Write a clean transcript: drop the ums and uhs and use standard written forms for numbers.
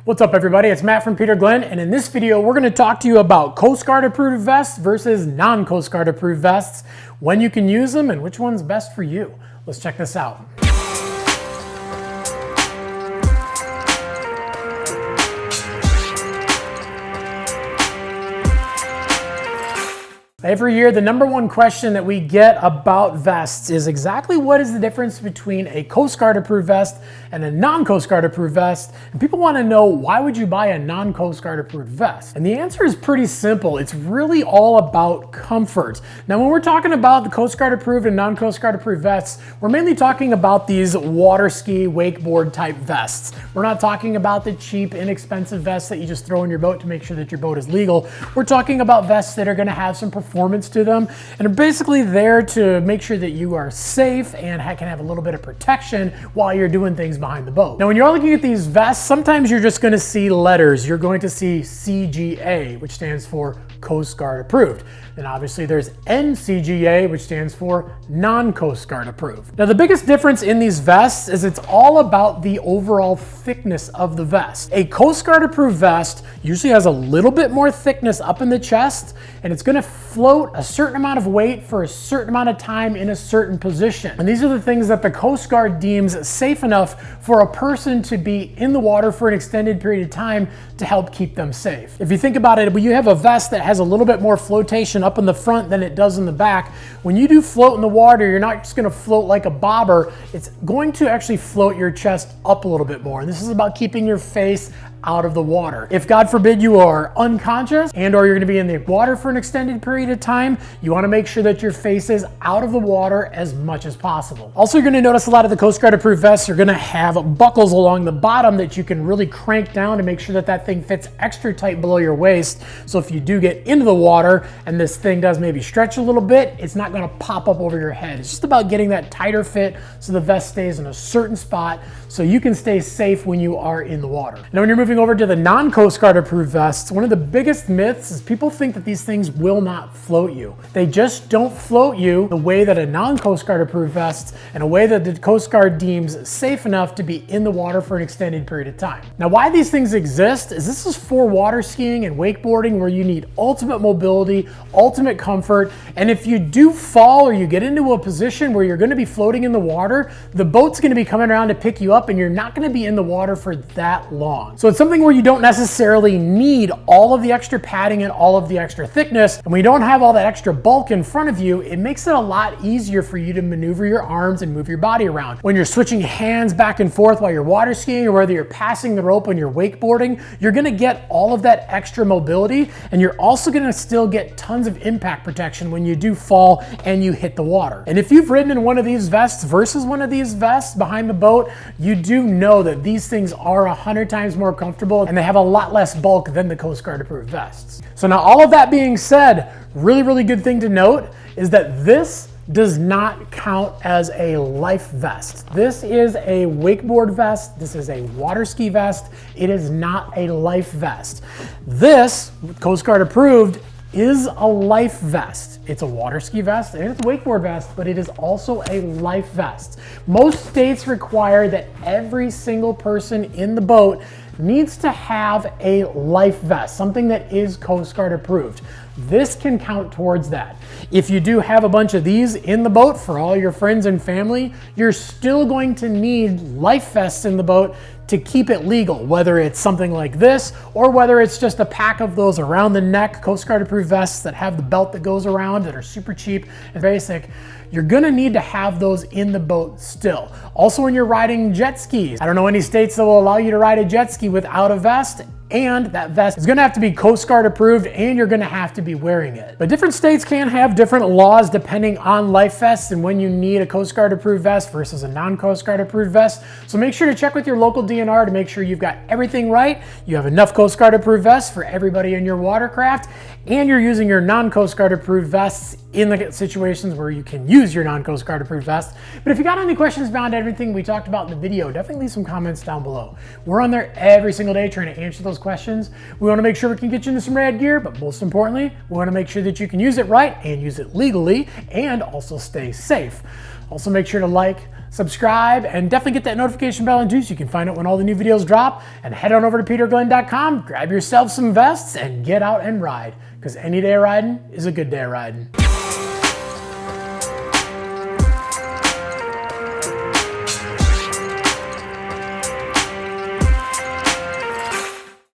What's up everybody, it's Matt from Peter Glenn, and in this video we're going to talk to you about Coast Guard approved vests versus non-Coast Guard approved vests, when you can use them and which one's best for you. Let's check this out. Every year, the number one question that we get about vests is exactly what is the difference between a Coast Guard approved vest and a non-Coast Guard approved vest. And people want to know, why would you buy a non-Coast Guard approved vest? And the answer is pretty simple. It's really all about comfort. Now, when we're talking about the Coast Guard approved and non-Coast Guard approved vests, we're mainly talking about these water ski, wakeboard type vests. We're not talking about the cheap, inexpensive vests that you just throw in your boat to make sure that your boat is legal. We're talking about vests that are going to have some performance to them and are basically there to make sure that you are safe and can have a little bit of protection while you're doing things behind the boat. Now, when you're looking at these vests, sometimes you're just going to see letters. You're going to see CGA, which stands for Coast Guard approved. Then obviously there's NCGA, which stands for non-Coast Guard approved. Now, the biggest difference in these vests is it's all about the overall thickness of the vest. A Coast Guard approved vest usually has a little bit more thickness up in the chest, and it's going to float a certain amount of weight for a certain amount of time in a certain position. And these are the things that the Coast Guard deems safe enough for a person to be in the water for an extended period of time to help keep them safe. If you think about it, when you have a vest that has a little bit more flotation up in the front than it does in the back, when you do float in the water, you're not just going to float like a bobber. It's going to actually float your chest up a little bit more. And this is about keeping your face out of the water. If God forbid you are unconscious and or you're going to be in the water for an extended period of time, you want to make sure that your face is out of the water as much as possible. Also, you're going to notice a lot of the Coast Guard approved vests are going to have buckles along the bottom that you can really crank down to make sure that that thing fits extra tight below your waist. So if you do get into the water and this thing does maybe stretch a little bit, it's not going to pop up over your head. It's just about getting that tighter fit so the vest stays in a certain spot so you can stay safe when you are in the water. Now, when you're moving over to the non-Coast Guard approved vests, one of the biggest myths is people think that these things will not float you. They just don't float you the way that a non-Coast Guard approved vest and a way that the Coast Guard deems safe enough to be in the water for an extended period of time. Now, why these things exist is this is for water skiing and wakeboarding where you need ultimate mobility, ultimate comfort, and if you do fall or you get into a position where you're going to be floating in the water, the boat's going to be coming around to pick you up and you're not going to be in the water for that long. So it's something where you don't necessarily need all of the extra padding and all of the extra thickness. And when you don't have all that extra bulk in front of you, it makes it a lot easier for you to maneuver your arms and move your body around. When you're switching hands back and forth while you're water skiing or whether you're passing the rope when you're wakeboarding, you're going to get all of that extra mobility, and you're also going to still get tons of impact protection when you do fall and you hit the water. And if you've ridden in one of these vests versus one of these vests behind the boat, you do know that these things are 100 times more comfortable and they have a lot less bulk than the Coast Guard approved vests. So now, all of that being said, really good thing to note is that this does not count as a life vest. This is a wakeboard vest. This is a water ski vest. It is not a life vest. This, Coast Guard approved, is a life vest. It's a water ski vest and it's a wakeboard vest, but it is also a life vest. Most states require that every single person in the boat needs to have a life vest, something that is Coast Guard approved. This can count towards that. If you do have a bunch of these in the boat for all your friends and family, you're still going to need life vests in the boat to keep it legal, whether it's something like this or whether it's just a pack of those around the neck Coast Guard approved vests that have the belt that goes around that are super cheap and basic. You're gonna need to have those in the boat still. Also, when you're riding jet skis, I don't know any states that will allow you to ride a jet ski without a vest, and that vest is gonna have to be Coast Guard approved and you're gonna have to be wearing it. But different states can have different laws depending on life vests and when you need a Coast Guard approved vest versus a non-Coast Guard approved vest. So make sure to check with your local DNR to make sure you've got everything right, you have enough Coast Guard approved vests for everybody in your watercraft, and you're using your non-Coast Guard approved vests in the situations where you can use your non-Coast Guard approved vest. But if you got any questions beyond everything we talked about in the video, definitely leave some comments down below. We're on there every single day trying to answer those questions. We want to make sure we can get you into some rad gear, but most importantly, we want to make sure that you can use it right and use it legally and also stay safe. Also, make sure to like, subscribe, and definitely get that notification bell on too so you can find out when all the new videos drop. And head on over to peterglenn.com, grab yourself some vests, and get out and ride. Because any day of riding is a good day of riding.